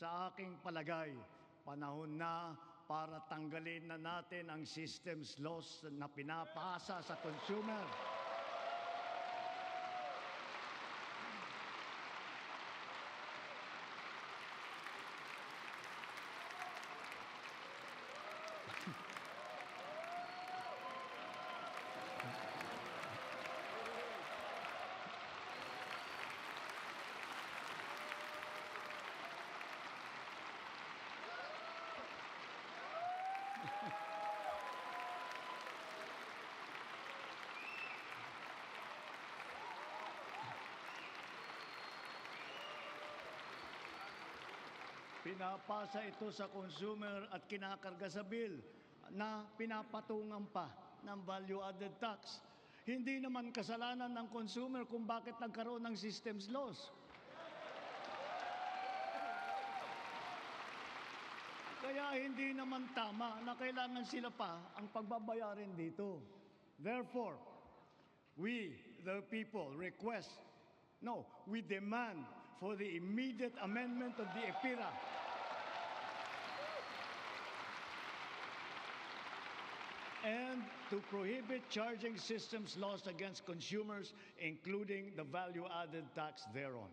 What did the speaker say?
Sa aking palagay, panahon na para tanggalin na natin ang systems laws na pinapasa sa consumer. Pinapasa ito sa consumer at kinakarga sa bill na pinapatungan pa ng value-added tax. Hindi naman kasalanan ng consumer kung bakit nagkaroon ng systems laws. Kaya hindi naman tama na kailangan sila pa ang pagbabayarin dito. Therefore, we, the people, we demand for the immediate amendment of the EPIRA and to prohibit charging systems laws against consumers, including the value-added tax thereon.